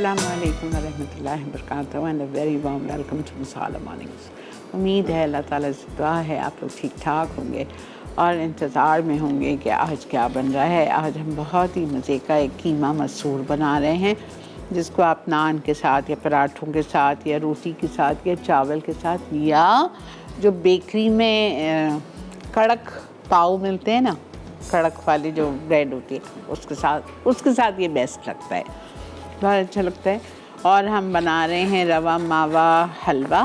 अस्सलामु अलैकुम वरहमतुल्लाहि वबरकातुहू and a very warm welcome to Masala Mornings. उम्मीद है अल्लाह ताला से दुआ है आप लोग ठीक ठाक होंगे और इंतज़ार में होंगे कि आज क्या बन रहा है। आज हम बहुत ही मज़े का एक कीमा मसूर बना रहे हैं, जिसको आप नान के साथ या पराठों के साथ या रोटी के साथ या चावल के साथ या जो बेकरी में कड़क पाव मिलते हैं ना, कड़क वाली जो ब्रेड होती है उसके साथ ये बेस्ट लगता है, बहुत अच्छा लगता है। और हम बना रहे हैं रवा मावा हलवा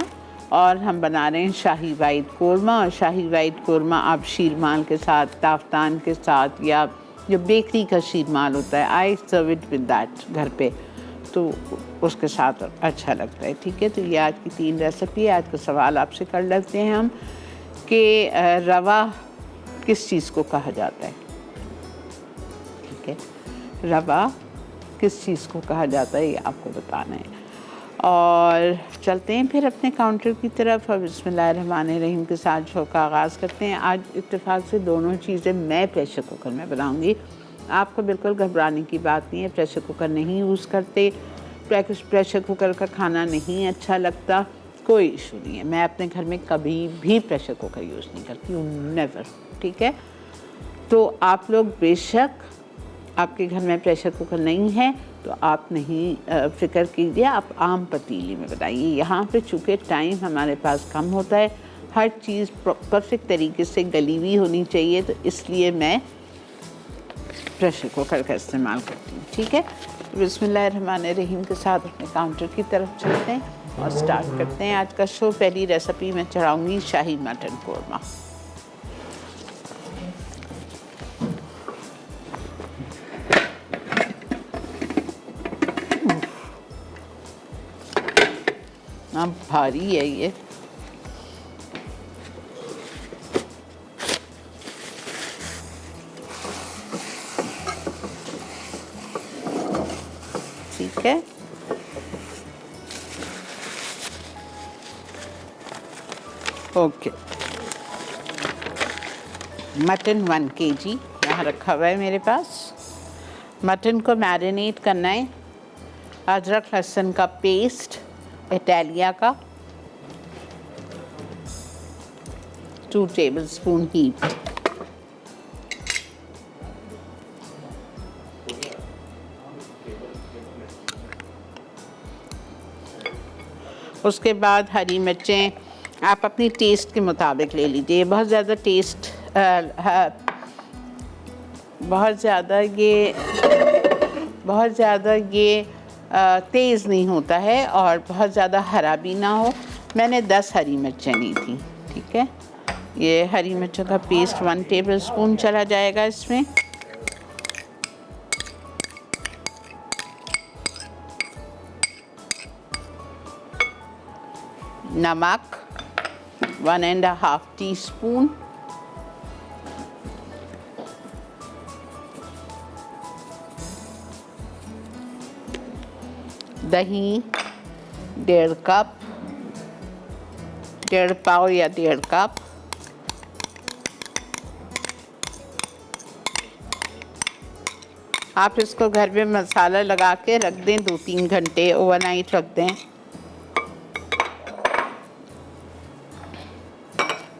और हम बना रहे हैं शाही वाइट कोरमा। और शाही वाइट कोरमा आप शीरमाल के साथ, ताफ्तान के साथ या जो बेकरी का शीरमाल होता है, आई सर्व इट विद दैट घर पे, तो उसके साथ अच्छा लगता है। ठीक है, तो ये आज की 3 रेसिपी है। आज का सवाल आपसे कर लेते हैं हम कि रवा किस चीज़ को कहा जाता है। ठीक है, रवा किस चीज़ को कहा जाता है ये आपको बताना है। और चलते हैं फिर अपने काउंटर की तरफ और बिस्मिल्लाहिर्रहमानिर्रहीम के साथ शो का आगाज़ करते हैं। आज इत्तेफाक से दोनों चीज़ें मैं प्रेशर कुकर में बनाऊंगी। आपको बिल्कुल घबराने की बात नहीं है, प्रेशर कुकर नहीं यूज़ करते, प्रेशर कुकर का खाना नहीं अच्छा लगता, कोई इशू नहीं है। मैं अपने घर में कभी भी प्रेशर कुकर यूज़ नहीं करती हूँ, नेवर। ठीक है, तो आप लोग बेशक आपके घर में प्रेशर कुकर नहीं है तो आप नहीं फ़िक्र कीजिए, आप आम पतीली में बनाइए। यहाँ पे चूँकि टाइम हमारे पास कम होता है, हर चीज़ परफेक्ट तरीके से गली हुई होनी चाहिए, तो इसलिए मैं प्रेशर कुकर का इस्तेमाल करती हूँ। ठीक है, तो बिस्मिल्लाहिर्रहमानिर्रहीम के साथ अपने काउंटर की तरफ चलते हैं और स्टार्ट करते हैं आज का शो। पहली रेसिपी मैं चढ़ाऊँगी शाही मटन कोरमा। अब भारी है ये, ठीक है। ओके, मटन 1 kg यहाँ रखा हुआ है मेरे पास। मटन को मैरिनेट करना है। अदरक लहसुन का पेस्ट इटालिया का 2 टेबलस्पून हीट, उसके बाद हरी मिर्चें आप अपनी टेस्ट के मुताबिक ले लीजिए। बहुत ज़्यादा तेज़ नहीं होता है और बहुत ज़्यादा हरा भी ना हो। मैंने 10 हरी मिर्चें ली थी। ठीक है, ये हरी मिर्चों का पेस्ट 1 टेबलस्पून चला जाएगा इसमें। नमक 1.5 टीस्पून, दही 1.5 कप, 1.5 पाव या 1.5 कप, आप इसको घर में मसाला लगा के रख दें 2-3 घंटे, ओवरनाइट रख दें।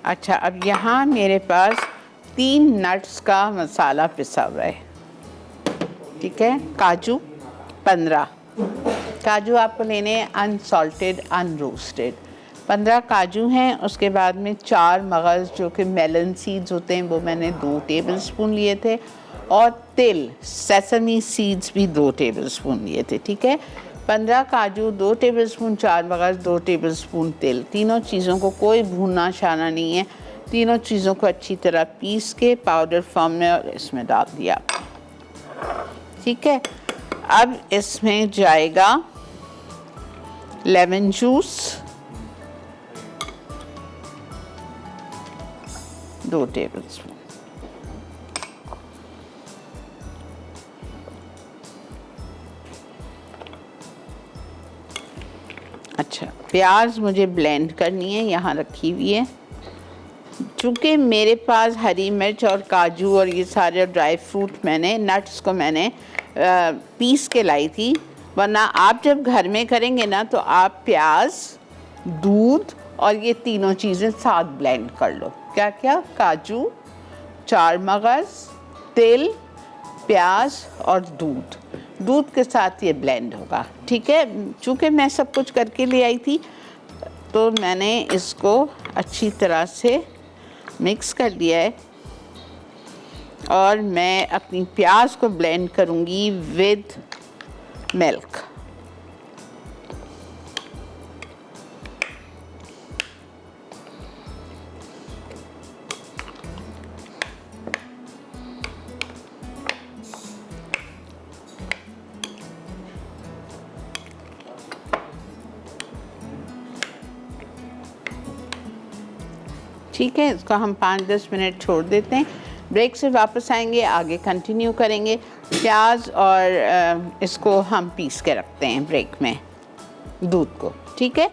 अच्छा, अब यहाँ मेरे पास 3 नट्स का मसाला पिसा हुआ है। ठीक है, काजू 15 काजू आपको लेने हैं, अनसॉल्टेड अनरोस्टेड 15 काजू हैं। उसके बाद में 4 मगज़ जो कि मेलन सीड्स होते हैं वो मैंने 2 टेबलस्पून लिए थे, और तिल सेसमी सीड्स भी 2 टेबलस्पून लिए थे। ठीक है, 15 काजू, 2 टेबलस्पून 4 मगज़, 2 टेबलस्पून तिल। तीनों चीज़ों को कोई भूनना शाना नहीं है, तीनों चीज़ों को अच्छी तरह पीस के पाउडर फॉर्म में और इसमें डाल दिया। ठीक है, अब इसमें जाएगा लेमन जूस 2 टेबलस्पून, अच्छा प्याज मुझे ब्लेंड करनी है, यहाँ रखी हुई है। चूँकि मेरे पास हरी मिर्च और काजू और ये सारे ड्राई फ्रूट मैंने नट्स को मैंने पीस के लाई थी, वरना आप जब घर में करेंगे ना तो आप प्याज, दूध और ये तीनों चीज़ें साथ ब्लेंड कर लो। क्या क्या? काजू, चार मगज़, तिल, प्याज और दूध के साथ ये ब्लेंड होगा। ठीक है, चूँकि मैं सब कुछ करके ले आई थी तो मैंने इसको अच्छी तरह से मिक्स कर लिया है और मैं अपनी प्याज को ब्लेंड करूँगी विद मिल्क। ठीक है, इसको हम 5-10 मिनट छोड़ देते हैं। ब्रेक से वापस आएंगे, आगे कंटिन्यू करेंगे। प्याज और इसको हम पीस के रखते हैं ब्रेक में, दूध को। ठीक है,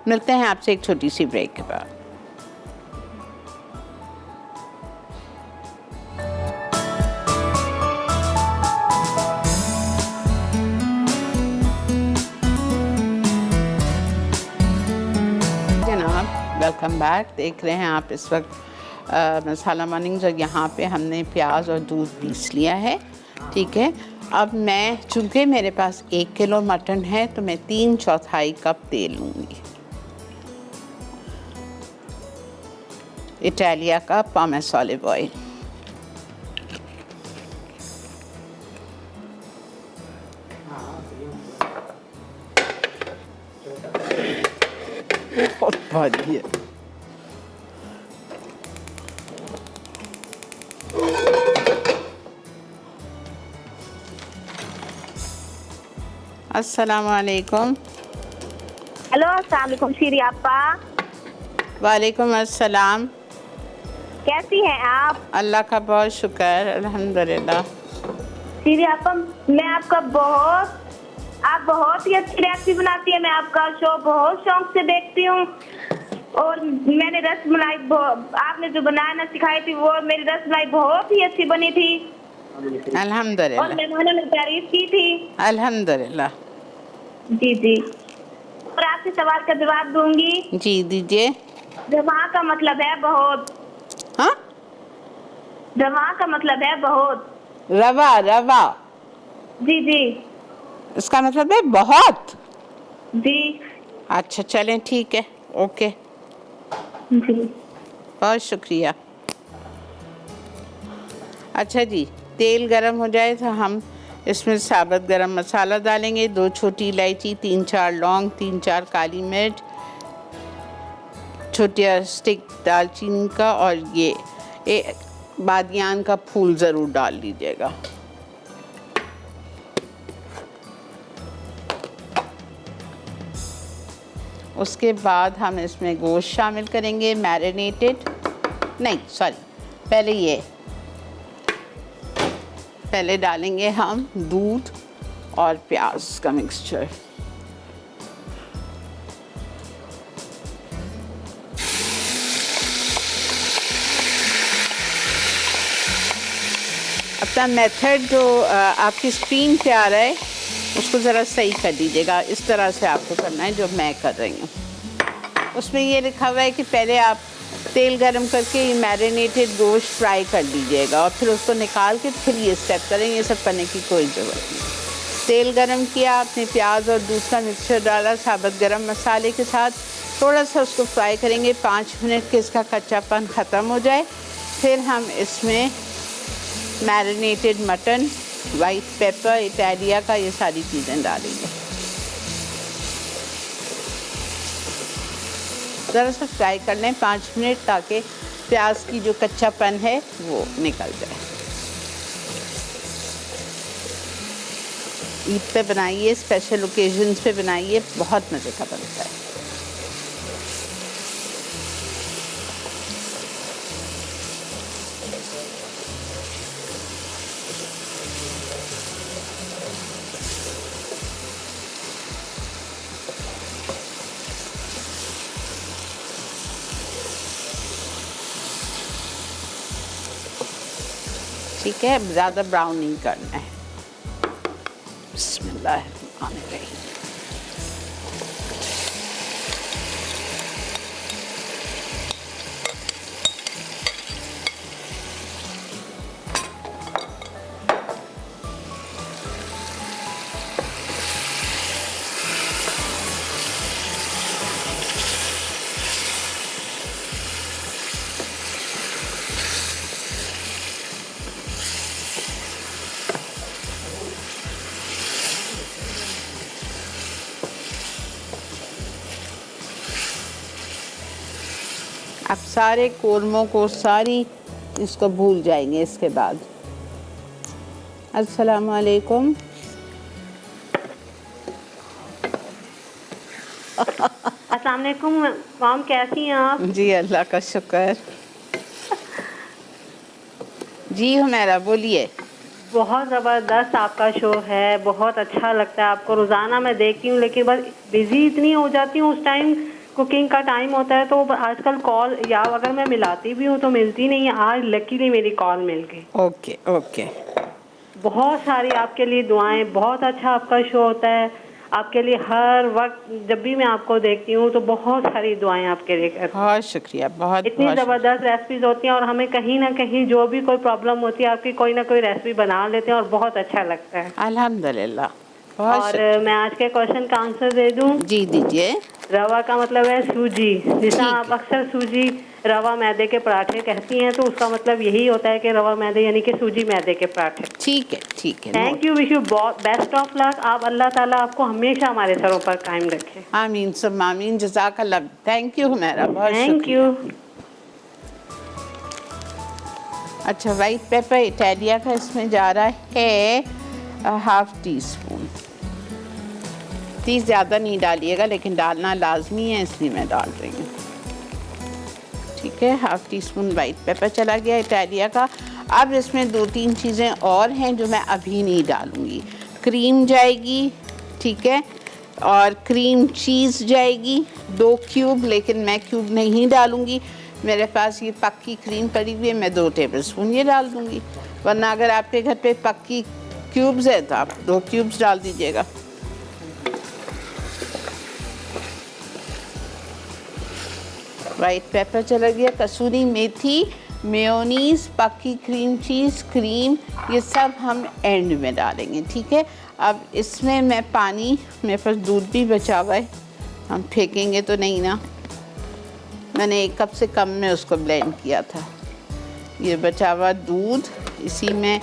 मिलते हैं आपसे एक छोटी सी ब्रेक के बाद। Welcome back. देख रहे हैं आप इस वक्त मसाला मॉर्निंग्स और यहाँ पे हमने प्याज और दूध पीस लिया है। ठीक है, अब मैं, चूँकि मेरे पास 1 किलो मटन है तो मैं 3/4 कप तेल लूँगी। इटालिया का पॉमेस ऑलिव ऑयल। बहुत भारी है। अस्सलाम वालेकुम। हेलो, अस्सलाम वालेकुम शीरी आपा। वालेकुम अस्सलाम। कैसी हैं आप? अल्लाह का बहुत शुक्र, अल्हम्दुलिल्लाह। शीरी आपा, मैं आपका आप बहुत ही अच्छी रेसिपी बनाती है। मैं आपका शो बहुत शौक से देखती हूँ और मैंने रसमलाई आपने जो बनाना सिखाई थी वो मेरी रसमलाई बहुत ही अच्छी बनी थी। अल्हम्दुलिल्लाह। और मेहमानों ने तारीफ की थी। अल्हम्दुलिल्लाह। जी जी। और आपके सवाल का जवाब दूंगी। जी दीजिए। रवा का मतलब है बहुत। हाँ, रवा का मतलब है बहुत। रवा। जी जी। इसका मतलब है बहुत। जी। अच्छा चलें, ठीक है, ओके, जी। बहुत शुक्रिया। अच्छा जी, तेल गरम हो जाए तो हम इसमें साबुत गरम मसाला डालेंगे। 2 छोटी इलायची, 3-4 लौंग, 3-4 काली मिर्च, छोटा स्टिक दालचीनी का और ये बादियान का फूल ज़रूर डाल लीजिएगा। उसके बाद हम इसमें गोश्त शामिल करेंगे, मैरिनेटेड नहीं, सॉरी, पहले डालेंगे हम दूध और प्याज का मिक्सचर। अपना मेथड जो आपकी स्क्रीन पे आ रहा है उसको ज़रा सही कर दीजिएगा। इस तरह से आपको करना है जो मैं कर रही हूँ। उसमें ये लिखा हुआ है कि पहले आप तेल गरम करके ये मैरिनेटेड गोश्त फ्राई कर लीजिएगा और फिर उसको निकाल के फिर ये स्टेप करें। ये सब करने की कोई ज़रूरत नहीं। तेल गरम किया, आपने प्याज और दूध का मिक्सचर डाला साबुत गरम मसाले के साथ, थोड़ा सा उसको फ्राई करेंगे 5 मिनट के इसका कच्चापन ख़त्म हो जाए। फिर हम इसमें marinated mutton, white paper, Italia का, ये सारी चीज़ें डालेंगे। ज़रा सा फ्राई कर लें 5 मिनट ताकि प्याज की जो कच्चापन है वो निकल जाए। ईद पे बनाइए, स्पेशल ओकेजन्स पे बनाइए, बहुत मज़े का बनता है। ठीक है, ज़्यादा ब्राउन नहीं करना है। बिस्मिल्लाह। बिस्मिल्लाहिर्रहमानिर्रहीम। अब सारे कोरमों को सारी इसको भूल जाएंगे इसके बाद। अस्सलामु अलैकुम। अस्सलाम वालेकुम मैम, कैसी हैं आप? जी अल्लाह का शुक्र। जी हुमैरा बोलिए। बहुत ज़बरदस्त आपका शो है, बहुत अच्छा लगता है आपको। रोज़ाना मैं देखती हूँ, लेकिन बस बिज़ी इतनी हो जाती हूँ, उस टाइम कुकिंग का टाइम होता है तो आजकल कॉल या अगर मैं मिलाती भी हूँ तो मिलती नहीं है। आज लकीली मेरी कॉल मिल गई। Okay okay. बहुत सारी आपके लिए दुआएं। बहुत अच्छा आपका शो होता है, आपके लिए हर वक्त जब भी मैं आपको देखती हूँ तो बहुत सारी दुआएं आपके लिए करती हूँ। बहुत शुक्रिया, बहुत इतनी बहुत ज़बरदस्त रेसिपीज होती हैं और हमें कहीं ना कहीं जो भी कोई प्रॉब्लम होती है आपकी कोई ना कोई रेसिपी बना लेते हैं और बहुत अच्छा लगता है। अल्हम्दुलिल्लाह, बहुत और शुक्रिया। मैं आज के क्वेश्चन का आंसर दे दूं। जी दीजिए। रवा का मतलब है सूजी। जैसा ठीक आप है। अक्सर सूजी रवा मैदे के पराठे कहती हैं तो उसका मतलब यही होता है कि रवा मैदे यानी कि सूजी मैदे के पराठे। ठीक है ठीक है। Thank you, wish you best of luck. आप अल्लाह ताला आपको हमेशा हमारे सरों पर कायम रखे। आमीन सब आमीन। जज़ाकल्लाह। थैंक यू हुमैरा, बहुत थैंक शुक्रिया। यू। अच्छा, वाइट पेपर इटालिया का इसमें जा रहा है हाफ टी स्पून। प्लीज़ ज़्यादा नहीं डालिएगा, लेकिन डालना लाजमी है इसलिए मैं डाल रही हूँ। ठीक है, half tea spoon white paper चला गया इटालिया का। अब इसमें 2-3 चीज़ें और हैं जो मैं अभी नहीं डालूँगी। क्रीम जाएगी, ठीक है, और क्रीम चीज़ जाएगी 2 क्यूब, लेकिन मैं क्यूब नहीं डालूँगी। मेरे पास ये पक्की क्रीम पड़ी हुई है, मैं 2 टेबल स्पून ये डाल दूँगी। वरना अगर आपके घर पे पक्की क्यूब्स है तो आप 2 क्यूब्स डाल दीजिएगा। वाइट पेपर चला गया, कसूरी मेथी, मेयोनीज़, पक्की क्रीम चीज़, क्रीम, ये सब हम एंड में डालेंगे। ठीक है, अब इसमें मैं पानी, मेरे पास दूध भी बचा हुआ है, हम फेंकेंगे तो नहीं ना। मैंने 1 कप से कम में उसको ब्लेंड किया था। ये बचा हुआ दूध, इसी में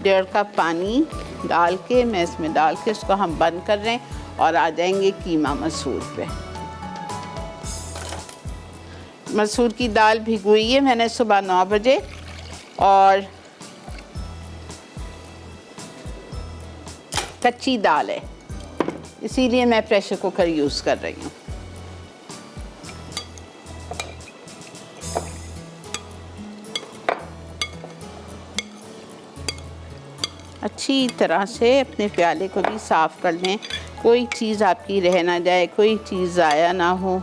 1.5 कप पानी डाल के मैं इसमें डाल के इसको हम बंद कर रहे हैं और आ जाएंगे कीमा मसूर पे। मसूर की दाल भिगोई है मैंने सुबह 9 बजे और कच्ची दाल है, इसीलिए मैं प्रेशर कुकर यूज़ कर रही हूँ। अच्छी तरह से अपने प्याले को भी साफ़ कर लें, कोई चीज़ आपकी रह ना जाए, कोई चीज़ ज़ाया ना हो।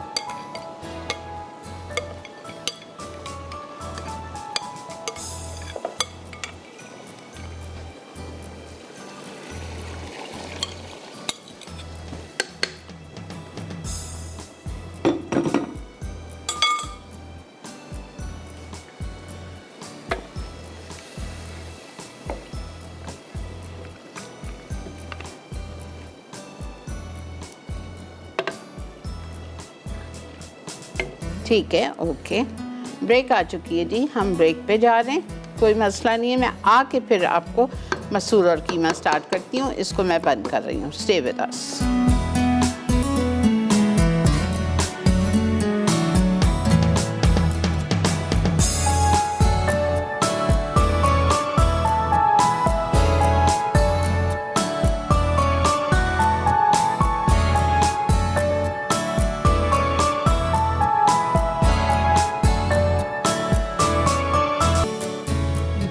ठीक है, ओके, ब्रेक आ चुकी है जी, हम ब्रेक पे जा रहे हैं, कोई मसला नहीं है। मैं आके फिर आपको मसूर और कीमा स्टार्ट करती हूँ, इसको मैं बंद कर रही हूँ। Stay with us.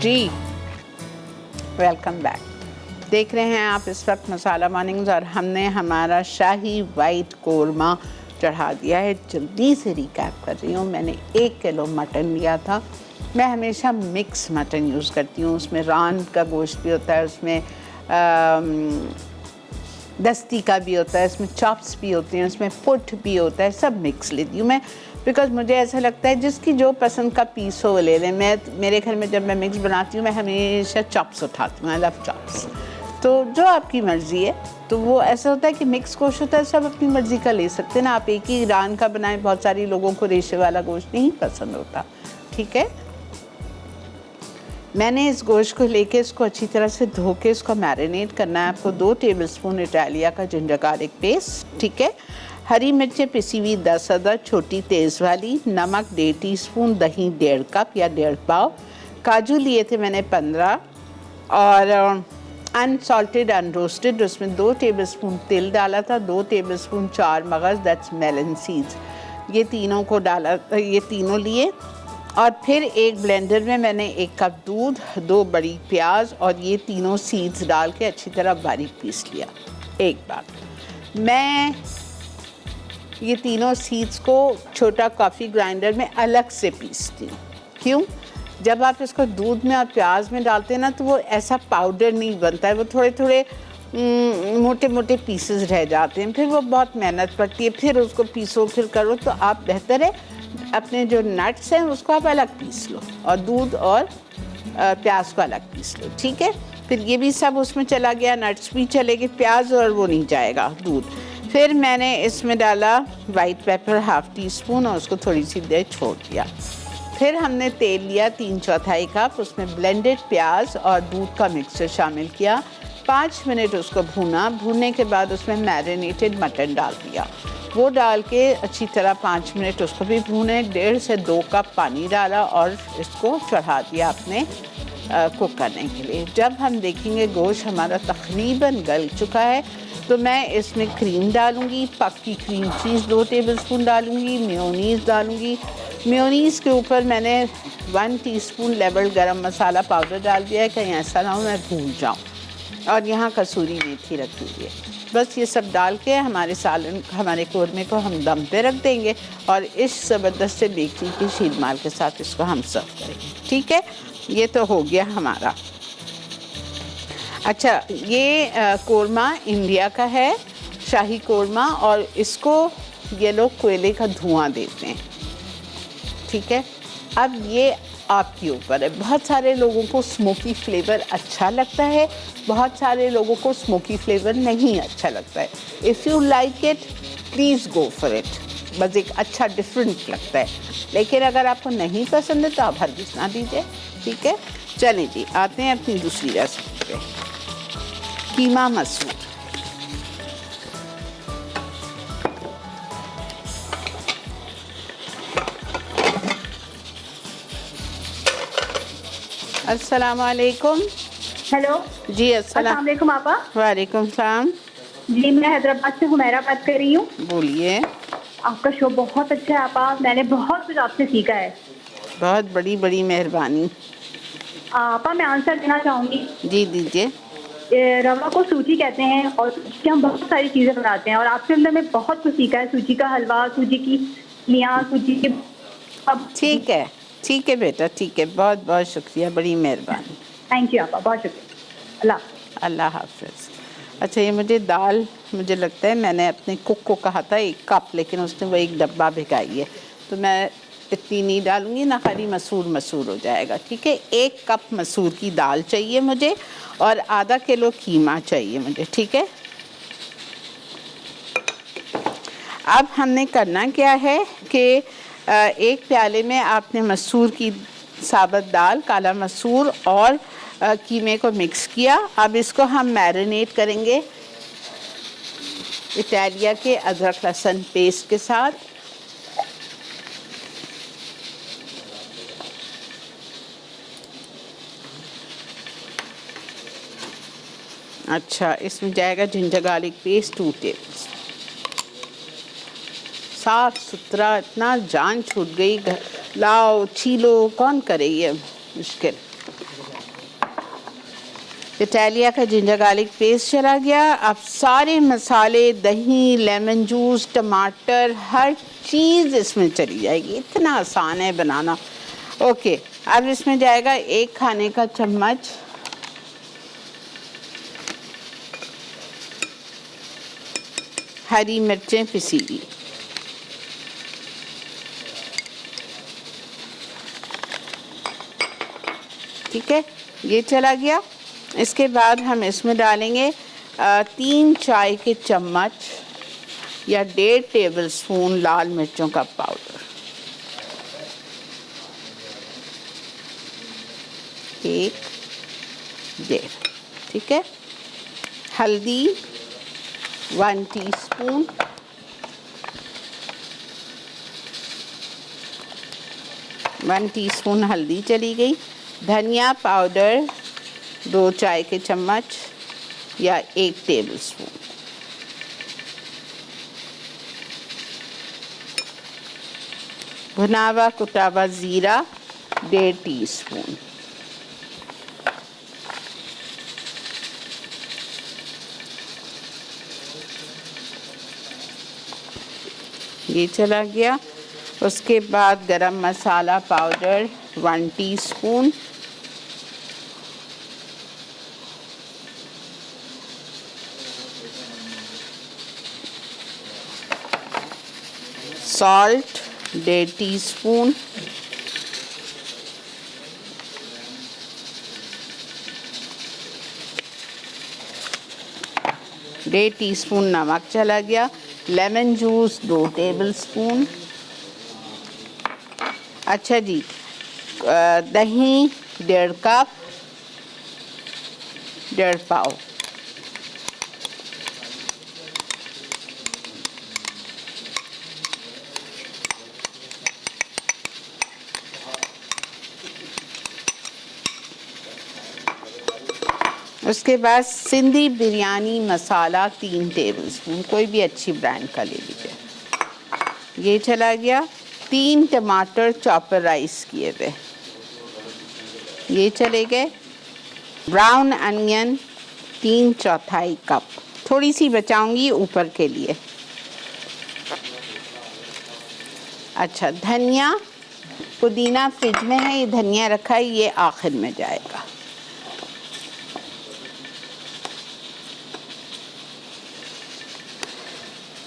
जी वेलकम बैक। देख रहे हैं आप इस वक्त मसाला मॉर्निंग्स और हमने हमारा शाही वाइट कोरमा चढ़ा दिया है। जल्दी से रिकैप कर रही हूँ, मैंने 1 किलो मटन लिया था। मैं हमेशा मिक्स मटन यूज़ करती हूँ, उसमें रान का गोश्त भी होता है, उसमें दस्ती का भी होता है, इसमें चॉप्स भी होते हैं, उसमें पुट भी होता है, सब मिक्स लेती हूँ मैं, बिकॉज मुझे ऐसा लगता है जिसकी जो पसंद का पीस हो वो ले लें। मेरे घर में जब मैं मिक्स बनाती हूँ मैं हमेशा चॉप्स उठाती हूँ, आई लव चॉप्स। तो जो आपकी मर्ज़ी है, तो वो ऐसा होता है कि मिक्स गोश्त होता है, सब अपनी मर्ज़ी का ले सकते हैं ना। आप एक ही ईरान का बनाएं, बहुत सारे लोगों को रेशे वाला गोश्त नहीं पसंद होता, ठीक है। मैंने इस गोश्त को लेके इसको अच्छी तरह से धो के इसको मैरिनेट करना है आपको। 2 टेबलस्पून इटालिया का जिंजर गार्लिक पेस्ट, ठीक है। हरी मिर्चें पिसी हुई 10 अदद छोटी तेज़ वाली, नमक 1.5 टीस्पून, दही 1.5 कप या 1.5 पाव, काजू लिए थे मैंने 15 और अनसॉल्टेड अनरोस्टेड, उसमें 2 टेबलस्पून तिल डाला था, 2 टेबलस्पून 4 मगज़ दैट्स मेलन सीड्स, ये तीनों को डाला, ये तीनों लिए। और फिर एक ब्लेंडर में मैंने 1 कप दूध, 2 बड़ी प्याज और ये तीनों सीड्स डाल के अच्छी तरह बारीक पीस लिया। एक बात, मैं ये तीनों सीड्स को छोटा कॉफ़ी ग्राइंडर में अलग से पीसती हूँ। क्यों? जब आप इसको दूध में और प्याज में डालते हैं ना तो वो ऐसा पाउडर नहीं बनता है, वो थोड़े थोड़े मोटे मोटे पीसेस रह जाते हैं, फिर वो बहुत मेहनत पड़ती है, फिर उसको पीसो फिर करो। तो आप बेहतर है अपने जो नट्स हैं उसको आप अलग पीस लो और दूध और प्याज को अलग पीस लो, ठीक है। फिर ये भी सब उसमें चला गया, नट्स भी चले गए, प्याज और वो नहीं जाएगा दूध। फिर मैंने इसमें डाला वाइट पेपर 1/2 टीस्पून और उसको थोड़ी सी देर छोड़ दिया। फिर हमने तेल लिया 3/4 कप, उसमें ब्लेंडेड प्याज और दूध का मिक्सचर शामिल किया, 5 मिनट उसको भूना। भूनने के बाद उसमें मैरिनेटेड मटन डाल दिया, वो डाल के अच्छी तरह 5 मिनट उसको भी भूने। 1.5 से 2 कप पानी डाला और इसको चढ़ा दिया अपने कुक करने के लिए। जब हम देखेंगे गोश्त हमारा तकरीबन गल चुका है तो मैं इसमें क्रीम डालूँगी, पक्की क्रीम चीज़ 2 टेबलस्पून डालूँगी, मेयोनीज़ डालूँगी। मेयोनीज़ के ऊपर मैंने 1 टीस्पून लेवल गरम मसाला पाउडर डाल दिया है, कहीं ऐसा ना हो मैं भूल जाऊँ। और यहाँ कसूरी मेथी रखी हुई है। बस ये सब डाल के हमारे सालन, हमारे कोरमे को हम दम पे रख देंगे और इस ज़बरदस्त से बेकरी की शीर माल के साथ इसको हम सर्व करेंगे, ठीक है। ये तो हो गया हमारा। अच्छा, ये कोरमा इंडिया का है, शाही कोरमा, और इसको ये लोग कोयले का धुआं देते हैं, ठीक है। अब ये आपके ऊपर है, बहुत सारे लोगों को स्मोकी फ्लेवर अच्छा लगता है, बहुत सारे लोगों को स्मोकी फ्लेवर नहीं अच्छा लगता है। If you like it please go for it, बस एक अच्छा डिफरेंट लगता है। लेकिन अगर आपको नहीं पसंद है तो आप हरगिज़ ना दीजिए, ठीक है। चलें जी, आते हैं अपनी दूसरी रेसिपी पे, कीमा मसूर। अस्सलाम वालेकुम। हेलो जी अस्सलाम वालेकुम आपा। वालेकुम सलाम। जी, मैं हैदराबाद से हुमैरा बात कर रही हूँ। बोलिए। आपका शो बहुत अच्छा है आपा, मैंने बहुत कुछ आपसे सीखा है। बहुत बड़ी बड़ी मेहरबानी। आपा मैं आंसर देना चाहूँगी। जी दीजिए। रवा को सूजी कहते हैं और सूजी की हम बहुत सारी चीज़ें बनाते हैं और आपसे अंदर मैं बहुत कुछ सीखा है। सूजी का हलवा, सूजी की लियाँ, सूजी के ठीक है, ठीक है बेटा, ठीक है, बहुत बहुत शुक्रिया, बड़ी मेहरबानी। थैंक यू आपा, बहुत शुक्रिया। अल्लाह हाफ़िज़। अच्छा, ये मुझे दाल, मुझे लगता है मैंने अपने कुक को कहा था 1 कप, लेकिन उसने वो 1 डब्बा भिगाई है, तो मैं इतनी नहीं डालूँगी ना, खाली मसूर मसूर हो जाएगा, ठीक है। 1 कप मसूर की दाल चाहिए मुझे और आधा किलो कीमा चाहिए मुझे, ठीक है। अब हमने करना क्या है कि 1 प्याले में आपने मसूर की साबुत दाल, काला मसूर और कीमे को मिक्स किया। अब इसको हम मैरिनेट करेंगे इटालिया के अदरक लहसुन पेस्ट के साथ। अच्छा, इसमें जाएगा जिंजर गार्लिक पेस्ट 2 टेबल। साफ सुथरा, इतना जान छूट गई, लाओ छीलो, कौन करे ये मुश्किल। इटालिया का जिंजर गार्लिक पेस्ट चला गया। अब सारे मसाले, दही, लेमन जूस, टमाटर, हर चीज़ इसमें चली जाएगी। इतना आसान है बनाना। ओके, अब इसमें जाएगा 1 खाने का चम्मच हरी मिर्चें पिसी हुई, ठीक है, ये चला गया। इसके बाद हम इसमें डालेंगे 3 चाय के चम्मच या 1.5 टेबल स्पून लाल मिर्चों का पाउडर, 1.5, ठीक है। हल्दी 1 टीस्पून, हल्दी चली गई। धनिया पाउडर 2 चाय के चम्मच या 1 टेबल स्पून, भुना हुआ कुटा हुआ ज़ीरा 1.5 टीस्पून, ये चला गया। उसके बाद गरम मसाला पाउडर 1 टीस्पून, सॉल्ट 1.5 टीस्पून, नमक चला गया। Lemon juice 2 table spoon. अच्छा जी, दही 1.5 कप, 1.5 पाव। उसके बाद सिंधी बिरयानी मसाला 3 टेबल स्पून, कोई भी अच्छी ब्रांड का ले लीजिए। ये चला गया। 3 टमाटर चॉपर राइस किए थे, ये चले गए। ब्राउन अनियन 3/4 कप, थोड़ी सी बचाऊंगी ऊपर के लिए। अच्छा, धनिया पुदीना फ्रिज में है, ये धनिया रखा है, ये आखिर में जाएगा।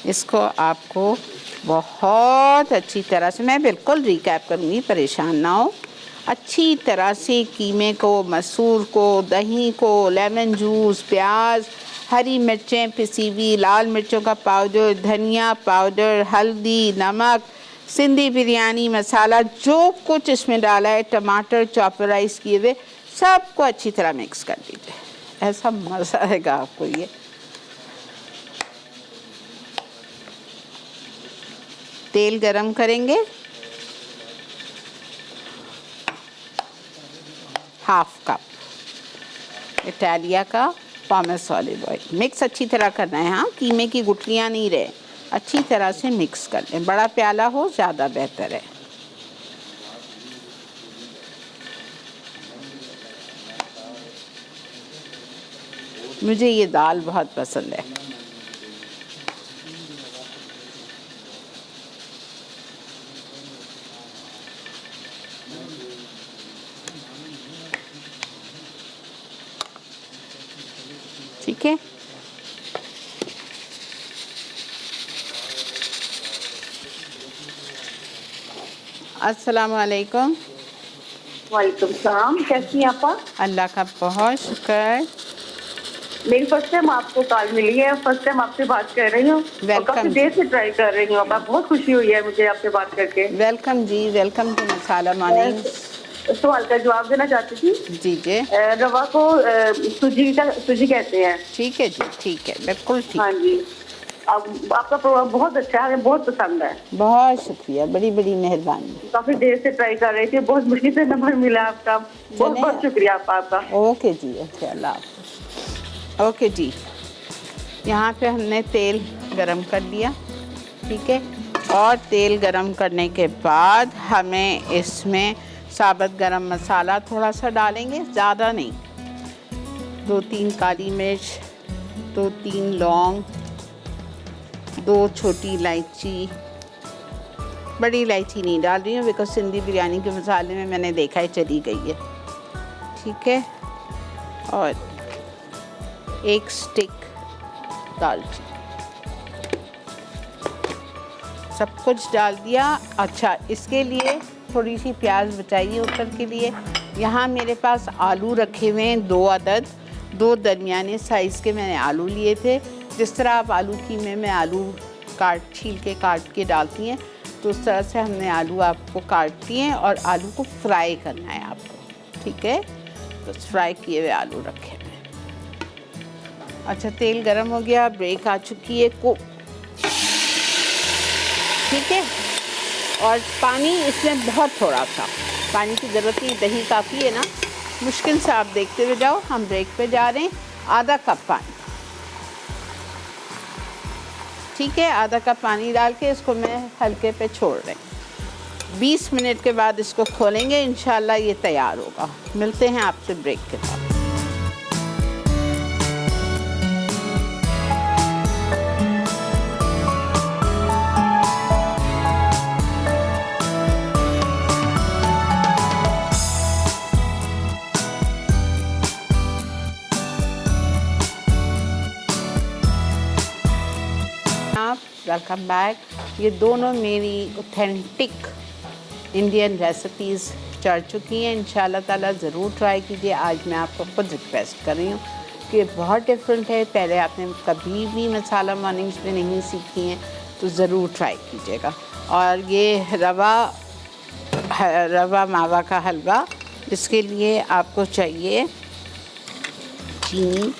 इसको आपको बहुत अच्छी तरह से, मैं बिल्कुल रिकैप करूँगी, परेशान ना हो, अच्छी तरह से कीमे को, मसूर को, दही को, लेमन जूस, प्याज, हरी मिर्चें पिसी हुई, लाल मिर्चों का पाउडर, धनिया पाउडर, हल्दी, नमक, सिंधी बिरयानी मसाला, जो कुछ इसमें डाला है, टमाटर चॉपर राइस किए हुए, सबको अच्छी तरह मिक्स कर दीजिए। ऐसा मज़ा आएगा आपको। ये तेल गरम करेंगे, 1/2 कप इटालिया का पॉमेस ऑलिव ऑयल। मिक्स अच्छी तरह करना है, हाँ, कीमे की गुठलियाँ नहीं रहे, अच्छी तरह से मिक्स कर लें। बड़ा प्याला हो ज़्यादा बेहतर है। मुझे ये दाल बहुत पसंद है। ठीक है, अस्सलाम वालेकुम। वालेकुम सलाम, कैसी हैं आप? अल्लाह का बहुत शुक्र। मेरी फर्स्ट टाइम आपको कॉल मिली है, फर्स्ट टाइम आपसे बात कर रही हूँ और काफी देर से ट्राई कर रही हूँ। अब बहुत खुशी हुई है मुझे आपसे बात करके। वेलकम जी, वेलकम टू मसाला मॉर्निंग। सवाल का जवाब देना चाहती थी। जी जी। रवा को सूजी कहते हैं। ठीक है जी, ठीक है, बिल्कुल ठीक। हाँ जी, अब आपका प्रोग्राम बहुत अच्छा है, बहुत पसंद है। बहुत शुक्रिया, बड़ी बड़ी मेहरबानी। काफी देर से ट्राई कर रही थी, बहुत मुश्किल से नंबर मिला आपका, बहुत बहुत शुक्रिया आपका। ओके जी, ओके, अल्लाह हाफ़िज़। ओके जी, यहाँ पे हमने तेल गरम कर लिया, ठीक है। और तेल गरम करने के बाद हमें इसमें साबुत गरम मसाला थोड़ा सा डालेंगे, ज़्यादा नहीं। 2-3 काली मिर्च, 2-3 लौंग, 2 छोटी इलायची, बड़ी इलायची नहीं डाल रही हूँ बिकॉज सिंधी बिरयानी के मसाले में मैंने देखा है चली गई है, ठीक है। और 1 स्टिक दालचीनी, सब कुछ डाल दिया। अच्छा, इसके लिए थोड़ी सी प्याज बचाइए ऊपर के लिए। यहाँ मेरे पास आलू रखे हुए हैं 2 अदद, 2 दरमियाने साइज़ के मैंने आलू लिए थे। जिस तरह आप आलू कीमे में आलू छील के काट के डालती हैं, तो उस तरह से हमने आलू आपको काट दिए हैं और आलू को फ्राई करना है आपको, ठीक है। तो फ्राई किए हुए आलू रखे हैं। अच्छा, तेल गरम हो गया, ब्रेक आ चुकी है ठीक है। और पानी इसमें बहुत थोड़ा सा पानी की ज़रूरत नहीं, दही काफ़ी है ना। मुश्किल से आप देखते हुए जाओ, हम ब्रेक पे जा रहे हैं। आधा कप पानी, ठीक है। आधा कप पानी डाल के इसको मैं हल्के पे छोड़ रही हूँ। 20 मिनट के बाद इसको खोलेंगे, इंशाल्लाह ये तैयार होगा। मिलते हैं आपसे ब्रेक के बाद। Welcome back. ये दोनों मेरी ऑथेंटिक इंडियन रेसिपीज़ चढ़ चुकी हैं। इंशाल्लाह ताला ज़रूर ट्राई कीजिए। आज मैं आपको खुद रिक्वेस्ट कर रही हूँ कि बहुत डिफरेंट है। पहले आपने कभी भी मसाला मॉर्निंग्स में नहीं सीखी हैं, तो ज़रूर ट्राई कीजिएगा। और ये रवा मावा का हलवा, इसके लिए आपको चाहिए चीनी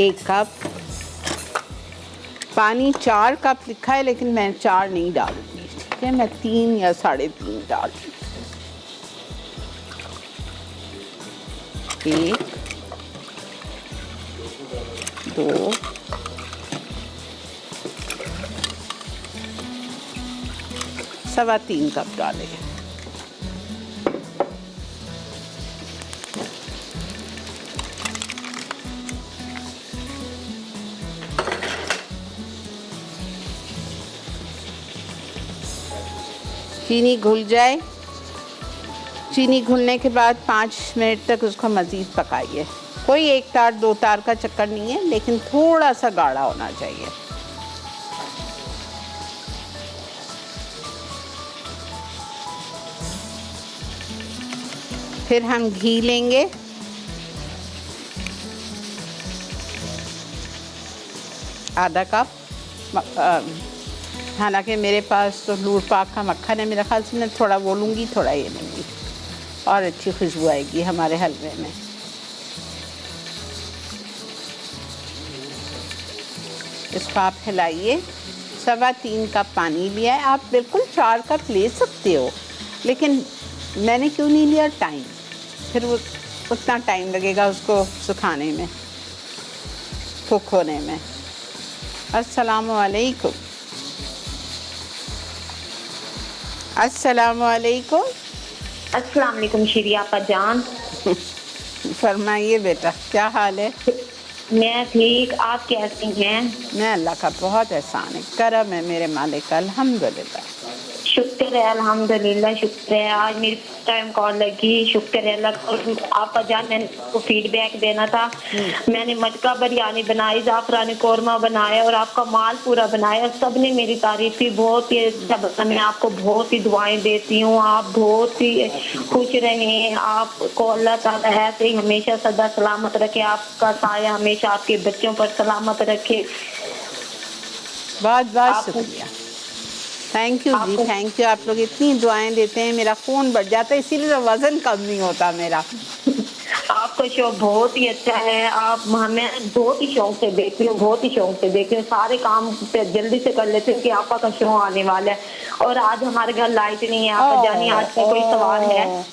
1 कप, पानी 4 कप लिखा है लेकिन मैं 4 नहीं डालूंगी, ठीक है। मैं 3 या 3.5 डालूंगी। 1, 2, 3.25 कप डालेंगे। चीनी घुल जाए। चीनी घुलने के बाद 5 मिनट तक उसको मज़ीद पकाइए। कोई 1 तार 2 तार का चक्कर नहीं है, लेकिन थोड़ा सा गाढ़ा होना चाहिए। फिर हम घी लेंगे। आधा कप। हालांकि मेरे पास तो नूर पाक का मक्खन है, मेरा ख्याल से मैं थोड़ा वो लूँगी, थोड़ा ये लूँगी, और अच्छी खुशबू आएगी हमारे हलवे में। इसको आप हिलाइए। 3.25 कप पानी लिया है। आप बिल्कुल 4 कप ले सकते हो, लेकिन मैंने क्यों नहीं लिया? टाइम, फिर वो उतना टाइम लगेगा उसको सुखाने में, कुक होने में। अस्सलामुअलैकुम। अस्सलामुअलैकुम। अस्सलाम वालेकुम शीरी आपा जान। फरमाइए बेटा, क्या हाल है? मैं ठीक, आप कैसी हैं? मैं अल्लाह का बहुत एहसान है, करम है मेरे मालिक का, अल्हम्दुलिल्लाह। शुक्र है, अल्हम्दुलिल्लाह शुक्र है। आज मेरी टाइम कॉल लगी, शुक्र है अल्लाह का। आपा जान, मैंने आपको फीडबैक देना था। मैंने मटका बिरयानी बनाई, जाफरानी कौरमा बनाया और आपका माल पूरा बनाया। सबने मेरी तारीफ की, बहुत ही अच्छा। मैं आपको बहुत ही दुआएं देती हूँ। आप बहुत ही खुश रहें, आपको अल्लाह ताला ऐसे ही हमेशा सदा सलामत रखे, आपका साया हमेशा आपके बच्चों पर सलामत रखे। बहुत बहुत शुक्रिया, थैंक यू जी, थैंक यू। आप लोग इतनी दुआएं देते हैं, मेरा खून बढ़ जाता है, इसीलिए तो वज़न कम नहीं होता मेरा। आपका शो बहुत ही अच्छा है। आप हमें बहुत ही शौक से देखती हूँ, बहुत ही शौक से देखती हूँ। सारे काम पे जल्दी से कर लेते हैं कि आपका का शो आने वाला है। और आज हमारे घर लाइट नहीं है। आप जानिए आज का कोई सवाल है?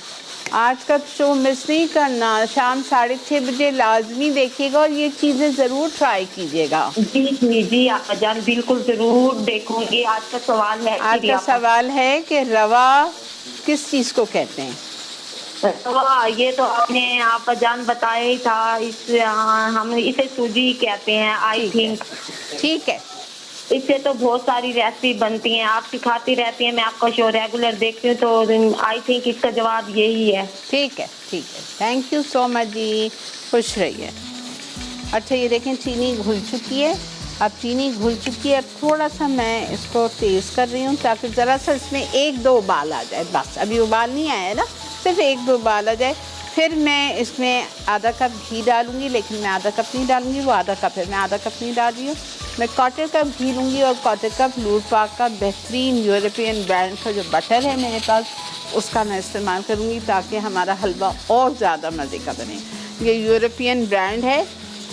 आज का शो मिस नहीं करना। शाम 6:30 बजे लाजमी देखिएगा और ये चीज़ें ज़रूर ट्राई कीजिएगा। जी जी जी आप जान, बिल्कुल ज़रूर देखूंगी। आज का सवाल है, आज का सवाल है कि रवा किस चीज़ को कहते हैं? रवा, ये तो आपने आप जान बताया ही था। हम इसे सूजी कहते हैं, आई थिंक। ठीक है। इससे तो बहुत सारी रेसिपी बनती हैं, आप सिखाती रहती हैं, मैं आपका शो रेगुलर देखती हूँ, तो आई थिंक इसका जवाब यही है। ठीक है, ठीक है, थैंक यू सो मच जी, खुश रहिए। अच्छा, ये देखें चीनी घुल चुकी है। अब चीनी घुल चुकी है। थोड़ा सा मैं इसको तेज़ कर रही हूँ ताकि ज़रा सा इसमें 1-2 उबाल आ जाए। बस अभी उबाल नहीं आया है ना, सिर्फ 1-2 उबाल आ जाए। फिर मैं इसमें आधा कप घी डालूँगी, लेकिन मैं आधा कप नहीं डालूँगी, वो आधा कप है, मैं आधा कप नहीं डाल रही हूँ। मैं 1/4 कप घी लूँगी और 1/4 कप लूटपाक का बेहतरीन यूरोपियन ब्रांड का जो बटर है मेरे पास, उसका मैं इस्तेमाल करूँगी ताकि हमारा हलवा और ज़्यादा मज़े का बने। ये यूरोपियन ब्रांड है,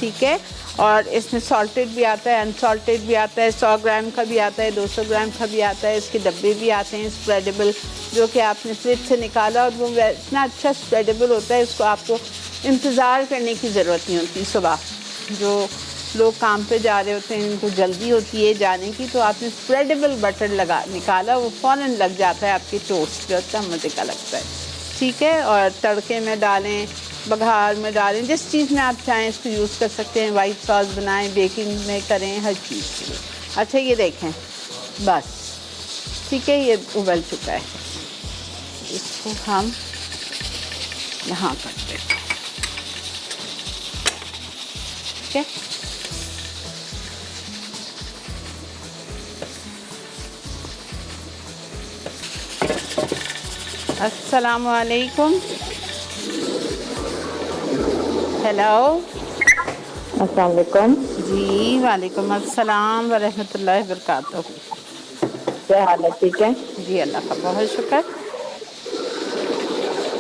ठीक है, और इसमें सॉल्टेड भी आता है, अनसॉल्टेड भी आता है, 100 ग्राम का भी आता है, 200 ग्राम का भी आता है। इसके डब्बे भी आते हैं स्प्रेडेबल, जो कि आपने फ्रिज से निकाला और वो इतना अच्छा स्प्रेडेबल होता है, इसको आपको इंतज़ार करने की ज़रूरत नहीं होती। सुबह जो लोग काम पे जा रहे होते हैं, इनको जल्दी होती है जाने की, तो आपने स्प्रेडेबल बटर निकाला, वो फ़ौरन लग जाता है आपके टोस्ट पे, अच्छा मज़े का लगता है, ठीक है। और तड़के में डालें, बघार में डालें, जिस चीज़ में आप चाहें इसको यूज़ कर सकते हैं। वाइट सॉस बनाएं, बेकिंग में करें, हर चीज़ के लिए। अच्छा ये देखें, बस ठीक है, ये उबल चुका है। इसको हम यहाँ करते हैं, ठीक है। अस्सलामु अलैकुम। हेलो, अस्सलाम वालेकुम। जी वालेकुम अस्सलाम व रहमतुल्लाहि व बरकातहू। क्या हाल है, ठीक है? जी अल्लाह का बहुत शुक्र।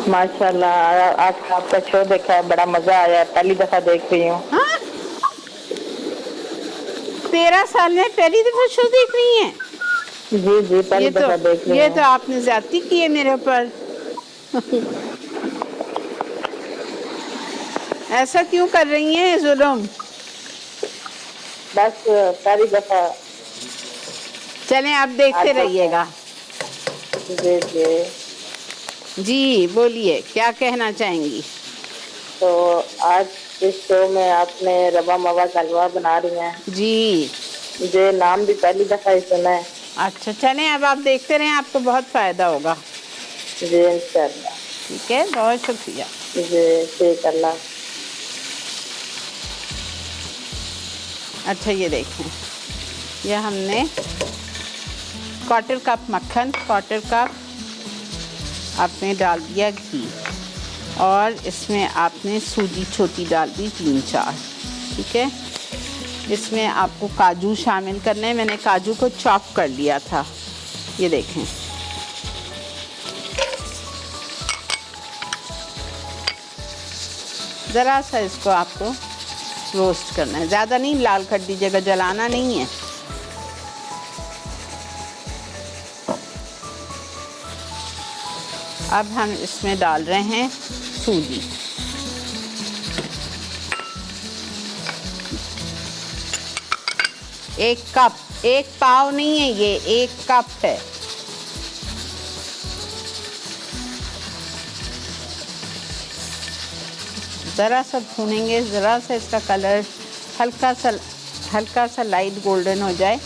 माशाल्लाह, आज आपका शो देखा है, बड़ा मजा आया, पहली दफा देख रही हूँ। हाँ, 13 साल में पहली दफा शो देख रही हैं? जी जी, पहली दफा देख रही ये हूँ। तो आपने ज्यादती की है मेरे ऊपर। ऐसा क्यों कर रही हैं जुल्म? बस पहली दफा। चलें आप देखते रहिएगा। जी जी। जी बोलिए, क्या कहना चाहेंगी? तो आज इस शो में आपने रवा मावा का हलवा बना रही हैं। जी, मुझे नाम भी पहली दफा ही सुना है। अच्छा चलें अब आप देखते रहें, आपको बहुत फ़ायदा होगा। जी इंशाल्लाह। ठीक है, बहुत शुक्रिया। जी ठीक, अल्लाह। अच्छा ये देखें, यह हमने 1/4 कप मक्खन, 1/4 कप आपने डाल दिया घी, और इसमें आपने सूजी छोटी डाल दी 3-4, ठीक है। इसमें आपको काजू शामिल करने हैं, मैंने काजू को चॉप कर लिया था, ये देखें। ज़रा सा इसको आपको रोस्ट करना है, ज़्यादा नहीं लाल कर दीजिएगा, जलाना नहीं है। अब हम इसमें डाल रहे हैं सूजी। एक कप, एक पाव नहीं है ये, 1 कप है। ज़रा सा भूनेंगे, ज़रा सा इसका कलर हल्का सा लाइट गोल्डन हो जाए।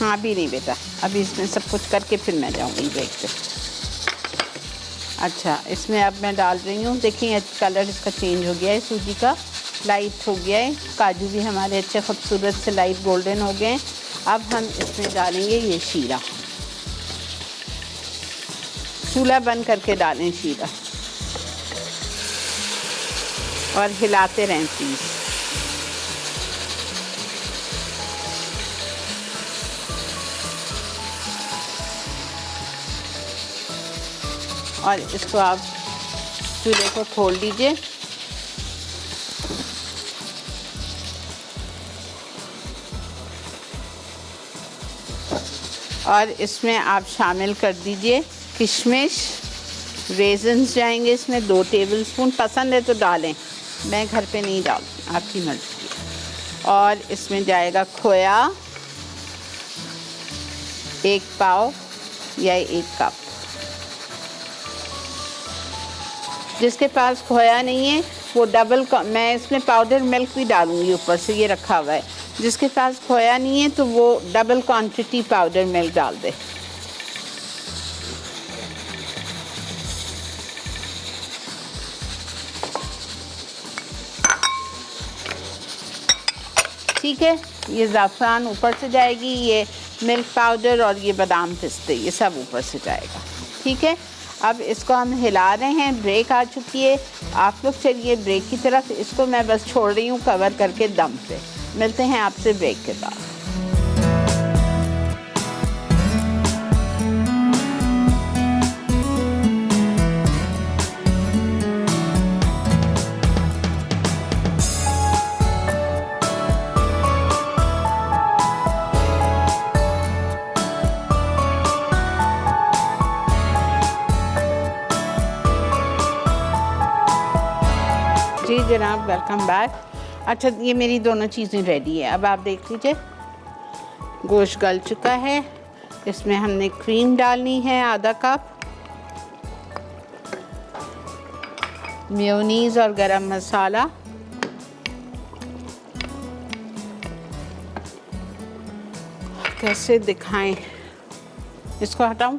हाँ अभी नहीं बेटा, अभी इसमें सब कुछ करके फिर मैं जाऊँगी ब्रेक पे। अच्छा इसमें अब मैं डाल रही हूँ, देखिए कलर इसका चेंज हो गया है, सूजी का लाइट हो गया है, काजू भी हमारे अच्छे खूबसूरत से लाइट गोल्डन हो गए हैं। अब हम इसमें डालेंगे ये शीरा, चूल्हा बंद करके डालें शीरा और हिलाते रहें प्लीज़। और इसको आप चूल्हे को खोल दीजिए। और इसमें आप शामिल कर दीजिए किशमिश, रेजन्स जाएंगे इसमें 2 टेबलस्पून, पसंद है तो डालें, मैं घर पे नहीं डालती, आपकी मर्ज़ी। और इसमें जाएगा खोया 1 पाव या 1 कप। जिसके पास खोया नहीं है वो मैं इसमें पाउडर मिल्क भी डालूंगी ऊपर से, ये रखा हुआ है। जिसके पास खोया नहीं है तो वो डबल क्वांटिटी पाउडर मिल्क डाल दे। ठीक है। ये ज़ाफ़रान ऊपर से जाएगी, ये मिल्क पाउडर और ये बादाम पिस्ते ये सब ऊपर से जाएगा, ठीक है। अब इसको हम हिला रहे हैं, ब्रेक आ चुकी है। आप लोग चलिए ब्रेक की तरफ, इसको मैं बस छोड़ रही हूँ कवर करके दम पे। मिलते हैं आपसे ब्रेक के बाद। जी जनाब, वेलकम बैक। अच्छा, ये मेरी दोनों चीज़ें रेडी है। अब आप देख लीजिए, गोश्त गल चुका है। इसमें हमने क्रीम डालनी है आधा कप, मेयोनीज़ और गरम मसाला, कैसे दिखाएं, इसको हटाऊं,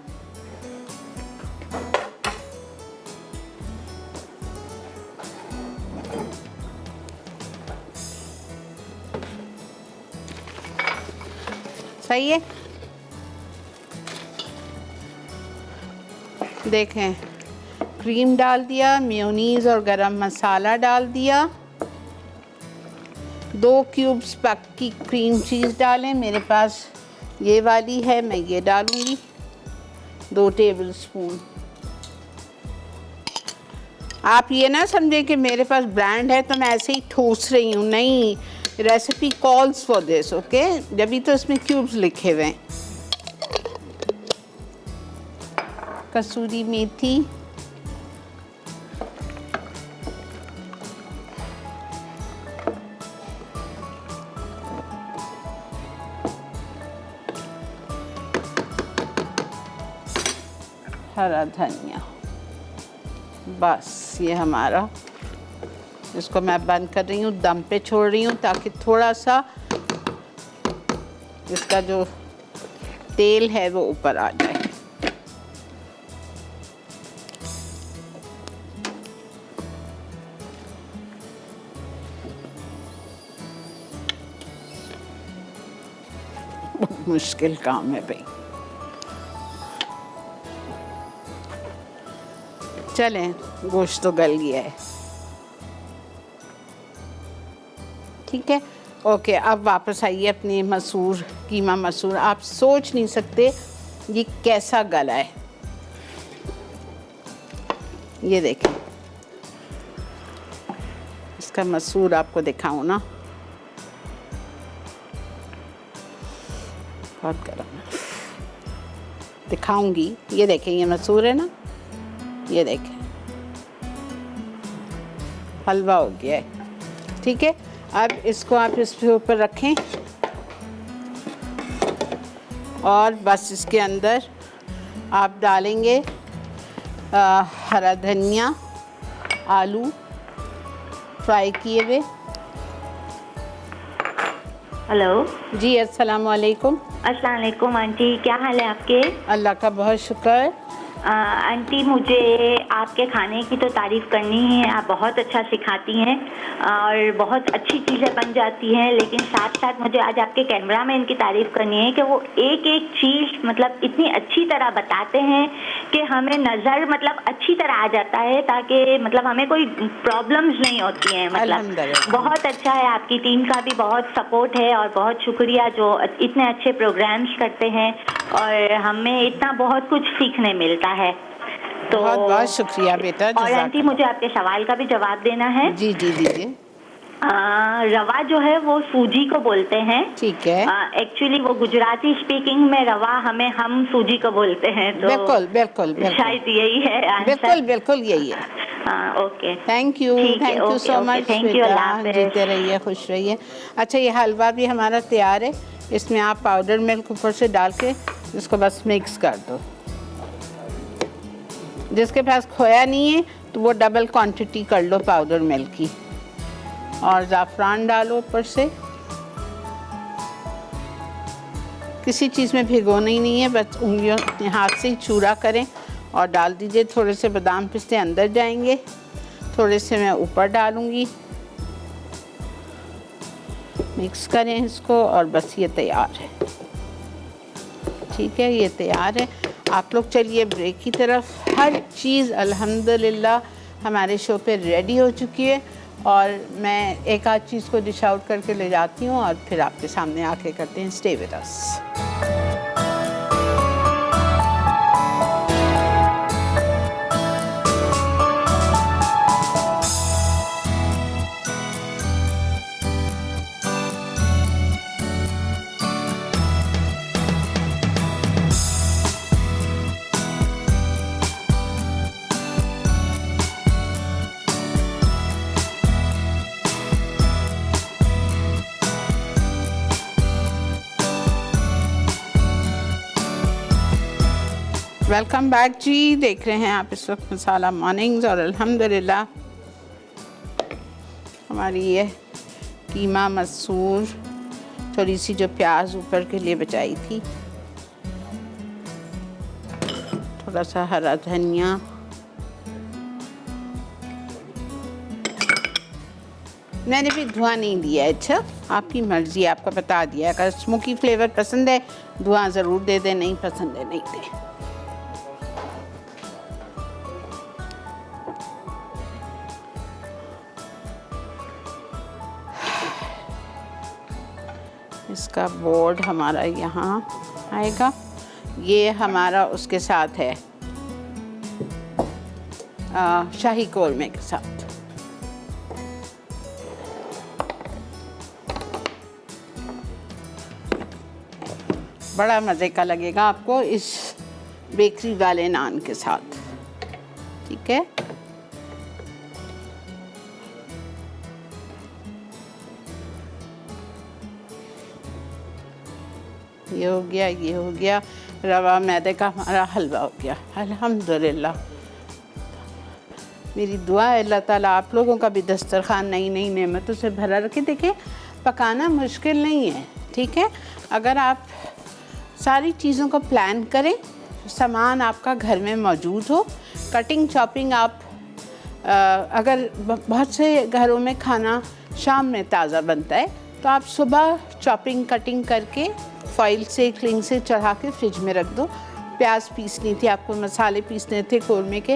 सही है। देखें, क्रीम डाल दिया, मेयोनीज़ और गरम मसाला डाल दिया, 2 क्यूब्स पक्की क्रीम चीज़ डालें। मेरे पास ये वाली है, मैं ये डालूँगी, 2 टेबलस्पून। आप ये ना समझें कि मेरे पास ब्रांड है तो मैं ऐसे ही ठूस रही हूँ, नहीं, recipe calls for this, okay. जब तो इसमें क्यूब्स लिखे हुए हैं। कसूरी मेथी, हरा धनिया, बस ये हमारा। इसको मैं बंद कर रही हूँ, दम पे छोड़ रही हूँ ताकि थोड़ा सा इसका जो तेल है वो ऊपर आ जाए। बहुत मुश्किल काम है भाई। चलें, गोश्त तो गल गया है, ठीक है, ओके। अब वापस आइए अपने मसूर, कीमा मसूर। आप सोच नहीं सकते ये कैसा गला है। ये देखें, इसका मसूर आपको दिखाऊं ना, बहुत गर्म है, दिखाऊंगी। ये देखें, ये मसूर है ना, ये देखें हलवा हो गया है, ठीक है। अब इसको आप इसके ऊपर रखें और बस इसके अंदर आप डालेंगे हरा धनिया, आलू फ्राई किए हुए। हेलो जी, अस्सलाम वालेकुम। अस्सलाम वालेकुम आंटी, क्या हाल है आपके? अल्लाह का बहुत शुक्र। आंटी, मुझे आपके खाने की तो तारीफ़ करनी है। आप बहुत अच्छा सिखाती हैं और बहुत अच्छी चीज़ें बन जाती हैं, लेकिन साथ साथ मुझे आज आपके कैमरामैन की तारीफ़ करनी है कि वो एक एक चीज़ मतलब इतनी अच्छी तरह बताते हैं कि हमें नज़र मतलब अच्छी तरह आ जाता है, ताकि मतलब हमें कोई प्रॉब्लम्स नहीं होती हैं। मतलब बहुत अच्छा है, आपकी टीम का भी बहुत सपोर्ट है और बहुत शुक्रिया जो इतने अच्छे प्रोग्राम्स करते हैं और हमें इतना बहुत कुछ सीखने मिलता है। तो बहुत बहुत शुक्रिया बेटा। और आंटी, मुझे आपके सवाल का भी जवाब देना है। जी जी दीजिए। रवा जो है वो सूजी को बोलते हैं, ठीक है। एक्चुअली वो गुजराती स्पीकिंग में रवा हम सूजी को बोलते हैं, तो बिल्कुल बिल्कुल शायद यही है आंसर। बिल्कुल बिल्कुल यही है। Okay, thank you so much. Thank you, जीते रहिए, खुश रहिए। अच्छा, ये हलवा भी हमारा तैयार है। इसमें आप पाउडर मिल्क ऊपर से डाल के इसको बस मिक्स कर दो। जिसके पास खोया नहीं है तो वो डबल क्वांटिटी कर लो पाउडर मिल्क की, और ज़ाफ़रान डालो ऊपर से। किसी चीज़ में भिगोना ही नहीं है, बस उंगलियों अपने हाथ से ही चूरा करें और डाल दीजिए। थोड़े से बादाम पिस्ते अंदर जाएंगे, थोड़े से मैं ऊपर डालूंगी। मिक्स करें इसको और बस ये तैयार है। ठीक है, ये तैयार है। आप लोग चलिए ब्रेक की तरफ। हर चीज़ अल्हम्दुलिल्लाह हमारे शो पे रेडी हो चुकी है और मैं एक आध चीज़ को डिश आउट करके ले जाती हूँ और फिर आपके सामने आके करते हैं। Stay with us. Welcome back जी। देख रहे हैं आप इस वक्त मसाला मॉर्निंग्स और अल्हम्दुलिल्लाह हमारी ये कीमा मसूर, थोड़ी सी जो प्याज ऊपर के लिए बचाई थी, थोड़ा सा हरा धनिया, मैंने भी धुआं नहीं दिया है। अच्छा, आपकी मर्ज़ी, आपको बता दिया। अगर स्मोकी फ्लेवर पसंद है धुआं ज़रूर दे दे, नहीं पसंद है नहीं दे। इसका बोर्ड हमारा यहाँ आएगा। ये हमारा उसके साथ है शाही कोरमा के साथ। बड़ा मज़े का लगेगा आपको इस बेकरी वाले नान के साथ। ठीक है, ये हो गया, ये हो गया। रवा मैदे का हमारा हलवा हो गया अल्हम्दुलिल्लाह। मेरी दुआ है अल्लाह ताला आप लोगों का भी दस्तरखान नई नई नेमतों से भरा रखे। देखें, पकाना मुश्किल नहीं है। ठीक है, अगर आप सारी चीज़ों को प्लान करें, सामान आपका घर में मौजूद हो, कटिंग चॉपिंग आप अगर बहुत से घरों में खाना शाम में ताज़ा बनता है तो आप सुबह चॉपिंग कटिंग करके फॉइल से क्लिंग से चढ़ा के फ्रिज में रख दो। प्याज पीसनी थी आपको, मसाले पीसने थे कोरमे के,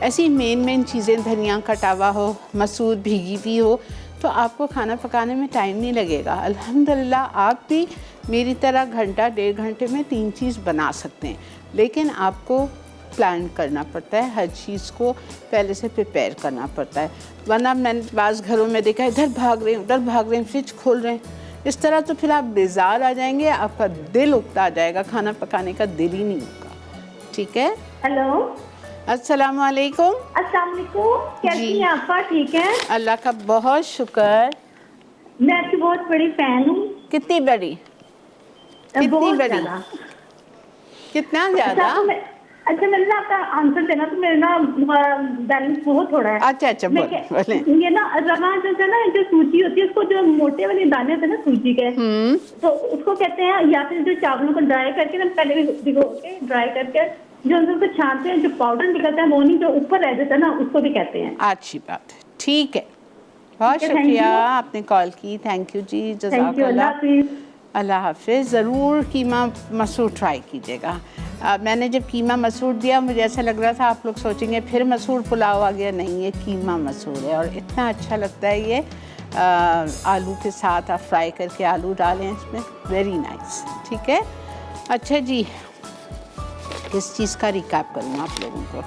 ऐसी मेन चीज़ें, धनिया कटा हुआ हो, मसूर भीगी हुई हो, तो आपको खाना पकाने में टाइम नहीं लगेगा। अल्हम्दुलिल्लाह आप भी मेरी तरह घंटा 1.5 घंटे में 3 चीज़ बना सकते हैं, लेकिन आपको प्लान करना पड़ता है। हर चीज़ को पहले से प्रिपेयर करना पड़ता है, वरना मैंने बाज़ घरों में देखा इधर भाग रहे हैं उधर भाग रहे हैं, फ्रिज खोल रहे हैं। इस तरह तो फिर आप बेजार आ जाएंगे, आपका दिल उकता जाएगा, खाना पकाने का दिल ही नहीं होगा। ठीक है। हेलो, अस्सलाम वालेकुम। अस्सलाम वालेकुम, कैसी हैं आप? ठीक है, अल्लाह का बहुत शुक्र। मैं आपकी बहुत बड़ी फैन हूँ। कितनी बड़ी? कितनी बहुत बड़ी? ज़्यादा। कितना ज़्यादा? अच्छा, मैंने ना आपका आंसर देना, तो मेरे ना बैलेंस बहुत थोड़ा है। अच्छा बोले। ये ना रवा जो है ना, जो सूजी होती है, उसको जो मोटे वाले दाने होते हैं ना सूजी के, तो उसको कहते हैं, या फिर जो चावलों को ड्राई करके ना पहले भिगो के ड्राई करके जो उनको छानते हैं, जो पाउडर निकलता है वो नहीं, जो ऊपर रह जाता है ना, उसको भी कहते हैं। अच्छी बात है, ठीक है, बहुत शुक्रिया आपने कॉल की। थैंक यू जी, जज़ाकल्लाह, अल्लाह हाफिज़। ज़रूर कीमा मसूर ट्राई कीजिएगा। मैंने जब कीमा मसूर दिया मुझे ऐसा लग रहा था आप लोग सोचेंगे फिर मसूर पुलाव आ गया। नहीं, ये कीमा मसूर है और इतना अच्छा लगता है ये। आलू के साथ आप फ्राई करके आलू डालें इसमें, वेरी नाइस। ठीक है, अच्छा जी, किस चीज़ का रिकैप करूँ आप लोगों को?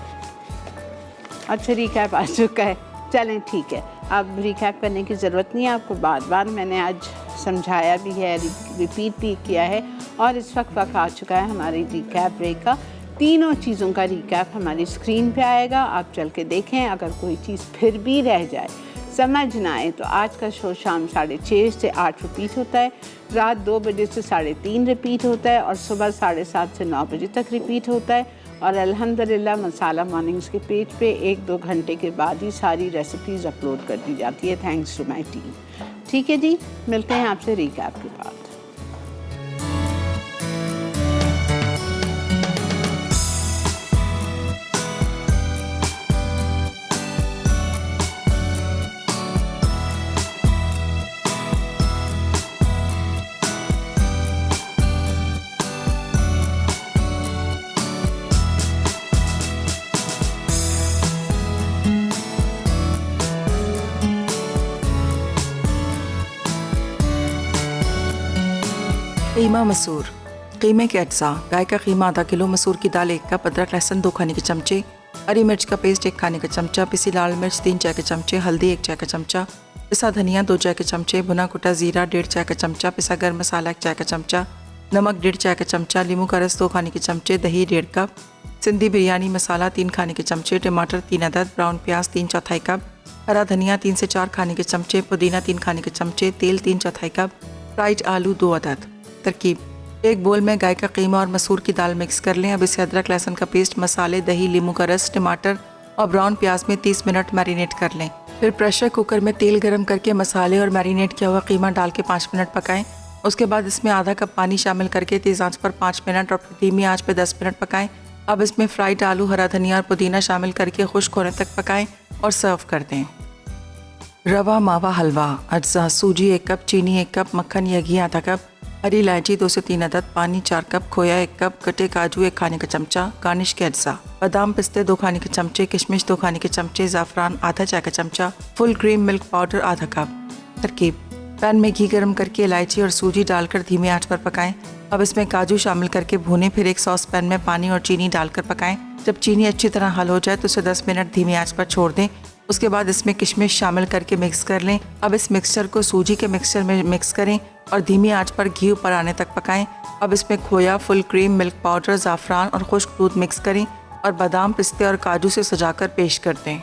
अच्छा, रिकैप आ चुका है, चलें ठीक है, अब रिकैप करने की ज़रूरत नहीं है आपको। बार मैंने आज समझाया भी है, रिपीट भी किया है, और इस वक्त आ चुका है हमारी रिकैप ब्रेक का। तीनों चीज़ों का रिकैप हमारी स्क्रीन पे आएगा, आप चल के देखें। अगर कोई चीज़ फिर भी रह जाए, समझ ना आए, तो आज का शो शाम 6:30 से 8 रिपीट होता है, रात 2 बजे से 3:30 रिपीट होता है, और सुबह 7:30 से 9 बजे तक रिपीट होता है। और अल्हम्दुलिल्लाह मसाला मॉर्निंग्स के पेज पे 1-2 घंटे के बाद ही सारी रेसिपीज़ अपलोड कर दी जाती है, थैंक्स टू माई टीम। ठीक है जी, मिलते हैं आपसे रिकैप के बाद। कीमा मसूर। कीमे के अज्जा: गाय का कीमा आधा किलो, मसूर की दाल 1 कप, अदरक लहसुन 2 खाने के चमचे, हरी मिर्च का पेस्ट 1 खाने का चमचा, पिसी लाल मिर्च 3 चाय के चमचे, हल्दी 1 चाय का चमचा, पिसा धनिया 2 चाय के चमचे, भुना कुटा जीरा 1.5 चाय का चमचा, पिसा गर्म मसाला 1 चाय का चमचा, नमक 1.5 चाय का चमचा, नींबू का रस 2 खाने के चमचे, दही 1.5 कप, सिंधी बिरयानी मसाला 3 खाने के चमचे, टमाटर 3 अदद, ब्राउन प्याज 3/4 कप, हरा धनिया 3 से 4 खाने के चमचे, पुदीना 3 खाने के चमचे, तेल 3/4 कप, फ्राइड आलू 2 अदद। तरकीब: एक बोल में गाय का कीमा और मसूर की दाल मिक्स कर लें। अब इसे अदरक लहसुन का पेस्ट, मसाले, दही, नींबू का रस, टमाटर और ब्राउन प्याज में 30 मिनट मैरिनेट कर लें। फिर प्रेशर कुकर में तेल गरम करके मसाले और मैरिनेट किया हुआ कीमा डाल के 5 मिनट पकाएं। उसके बाद इसमें आधा कप पानी शामिल करके तेज़ आंच पर 5 मिनट और फिर धीमी आंच पर 10 मिनट पकाएं। अब इसमें फ्राइड आलू, हरा धनिया और पुदीना शामिल करके खुश्क होने तक पकाएं और सर्व कर दें। रवा मावा हलवा। अज्जा: सूजी 1 कप, चीनी 1 कप, मक्खन या घी आधा कप, हरी इलायची 2 से 3 अदद, पानी 4 कप, खोया 1 कप, कटे काजू 1 खाने का चमचा। गार्निश के अज्जा: बादाम पिस्ते 2 खाने के चमचे, किशमिश 2 खाने के चमचे, ज़ाफ़रान आधा चाय का चमचा, फुल क्रीम मिल्क पाउडर आधा कप। तरकीब: पैन में घी गर्म करके इलायची और सूजी डालकर धीमी आंच पर पकाएं। अब इसमें काजू शामिल करके भूनें। फिर एक सॉस पैन में पानी और चीनी डालकर पकाएं। जब चीनी अच्छी तरह हल हो जाए तो उसे 10 मिनट धीमी आंच पर छोड़ दें। उसके बाद इसमें किशमिश शामिल करके मिक्स कर लें। अब इस मिक्सचर को सूजी के मिक्सचर में मिक्स करें और धीमी आंच पर घी ऊपर आने तक पकाएं। अब इसमें खोया, फुल क्रीम मिल्क पाउडर, ज़ाफ़रान और खुश्क दूध मिक्स करें और बादाम, पिस्ते और काजू से सजाकर पेश कर दें।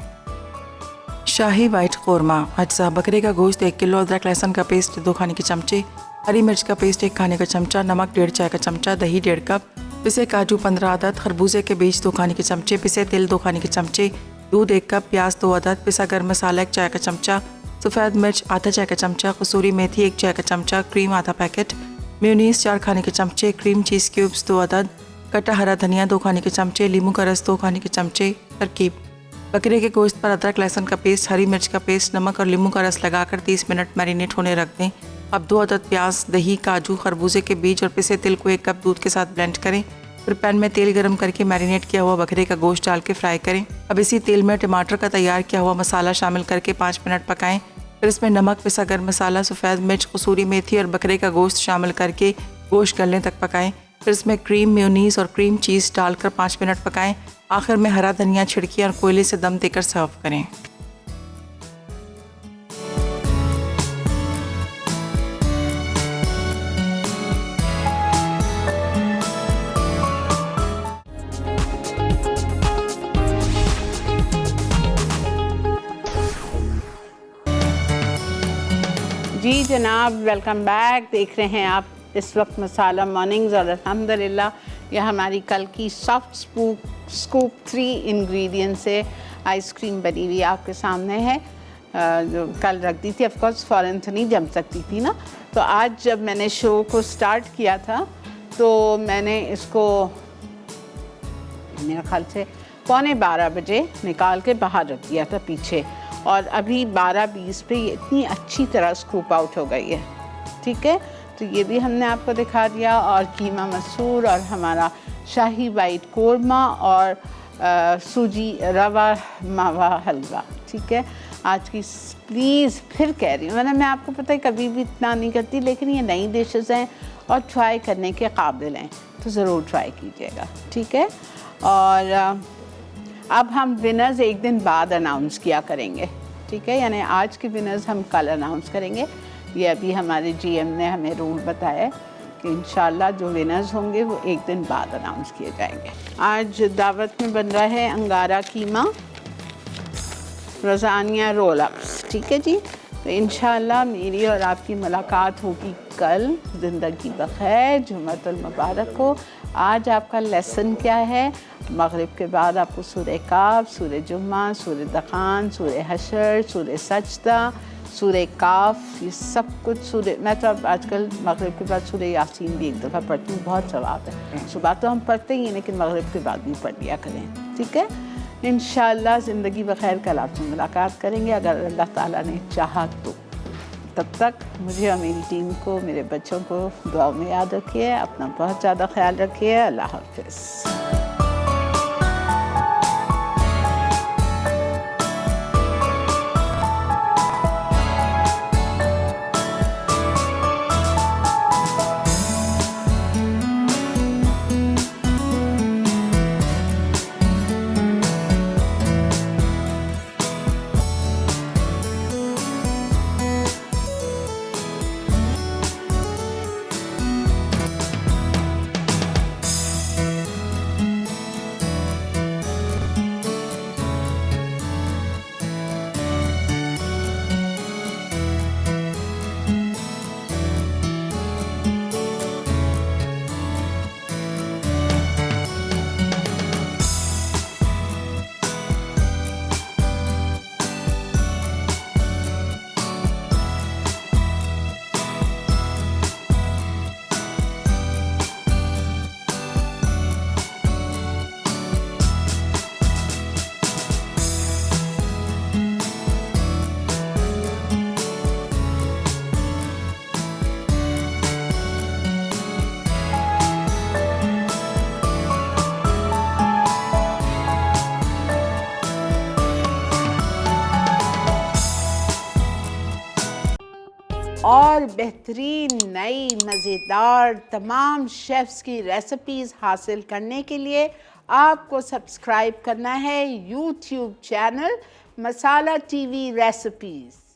शाही वाइट कौरमा। अज्जा: बकरे का गोश्त 1 किलो, अदरक लहसुन का पेस्ट 2 खाने के चमचे, हरी मिर्च का पेस्ट 1 खाने का चमचा, नमक 1.5 चाय का चमचा, दही 1.5 कप, पिसे काजू 15 अदद, खरबूजे के बीज 2 खाने के चमचे, पिसे तिल 2 खाने के चमचे, दूध 1 कप, प्याज 2 अदद, पिसा गर्म मसाला 1 चाय का चमचा, सफ़ेद मिर्च आधा चाय का चमचा, कसूरी मेथी 1 चाय का चमचा, क्रीम आधा पैकेट, मेयोनीज़ 4 खाने के चमचे, क्रीम चीज़ क्यूब्स 2 अदद, कटा हरा धनिया 2 खाने के चमचे, नींबू का रस 2 खाने के चमचे। तरकीब: बकरे के गोश्त पर अदरक लहसुन का पेस्ट, हरी मिर्च का पेस्ट, नमक और नींबू का रस लगाकर 30 मिनट मैरिनेट होने रख दें। अब 2 अदद प्याज, दही, काजू, खरबूजे के बीज और पिसे तिल को 1 कप दूध के साथ ब्लेंड करें। फिर पैन में तेल गरम करके मैरिनेट किया हुआ बकरे का गोश्त डाल के फ्राई करें। अब इसी तेल में टमाटर का तैयार किया हुआ मसाला शामिल करके 5 मिनट पकाएं। फिर इसमें नमक, पिसा गर्म मसाला, सफ़ेद मिर्च, कसूरी मेथी और बकरे का गोश्त शामिल करके गोश्त गलने तक पकाएं। फिर इसमें क्रीम, मेयोनीज़ और क्रीम चीज़ डालकर 5 मिनट पकाएं। आखिर में हरा धनिया छिड़किए और कोयले से दम देकर सर्व करें। जी जनाब, वेलकम बैक। देख रहे हैं आप इस वक्त मसाला मॉर्निंग्स और अल्हम्दुलिल्लाह यह हमारी कल की सॉफ्ट स्कूप 3 इंग्रेडिएंट से आइसक्रीम बनी हुई आपके सामने है, जो कल रख दी थी। ऑफ कोर्स फ़ौरन तो नहीं जम सकती थी ना, तो आज जब मैंने शो को स्टार्ट किया था तो मैंने इसको मेरे ख्याल से 11:45 बजे निकाल के बाहर रख दिया था पीछे, और अभी 12:20 पे ये इतनी अच्छी तरह स्कूप आउट हो गई है। ठीक है, तो ये भी हमने आपको दिखा दिया, और कीमा मसूर और हमारा शाही वाइट कौरमा और सूजी रवा मावा हलवा। ठीक है, आज की प्लीज़ फिर कह रही हूँ, मैं आपको पता है कभी भी इतना नहीं करती, लेकिन ये नई डिशेज़ हैं और ट्राई करने के काबिल हैं, तो ज़रूर ट्राई कीजिएगा। ठीक है, और अब हम विनर्स एक दिन बाद अनाउंस किया करेंगे। ठीक है, यानी आज के विनर्स हम कल अनाउंस करेंगे। ये अभी हमारे जीएम ने हमें रूल बताया है कि इंशाल्लाह जो विनर्स होंगे वो एक दिन बाद अनाउंस किए जाएंगे। आज दावत में बन रहा है अंगारा कीमा, रोज़ानिया रोल अप्स। ठीक है जी, तो इंशाल्लाह मेरी और आपकी मुलाकात होगी कल। ज़िंदगी बखैर, जुम्मतुल मुबारक हो। आज आपका लेसन क्या है? मगरिब के बाद आपको सूरह काफ, सूरह जुम्मा, सूरह दखान, सूरह हशर, सूरह सजदा, सूरह काफ, ये सब कुछ सूरह। मैं तो अब आजकल मगरिब के बाद सूरह यासीन भी एक दफ़ा पढ़ती हूँ, बहुत सवाब है। सुबह तो हम पढ़ते ही हैं, लेकिन मगरिब के बाद भी पढ़ लिया करें। ठीक है, इंशाअल्लाह ज़िंदगी बखैर कल आपसे मुलाकात करेंगे अगर अल्लाह ताला ने चाहा तो। तब तक मुझे और मेरी टीम को, मेरे बच्चों को दुआ में याद रखिए। अपना बहुत ज़्यादा ख्याल रखिए। अल्लाह हाफ़िज़। और बेहतरीन नई मज़ेदार तमाम शेफ़्स की रेसिपीज़ हासिल करने के लिए आपको सब्सक्राइब करना है यूट्यूब चैनल मसाला टीवी रेसिपीज़।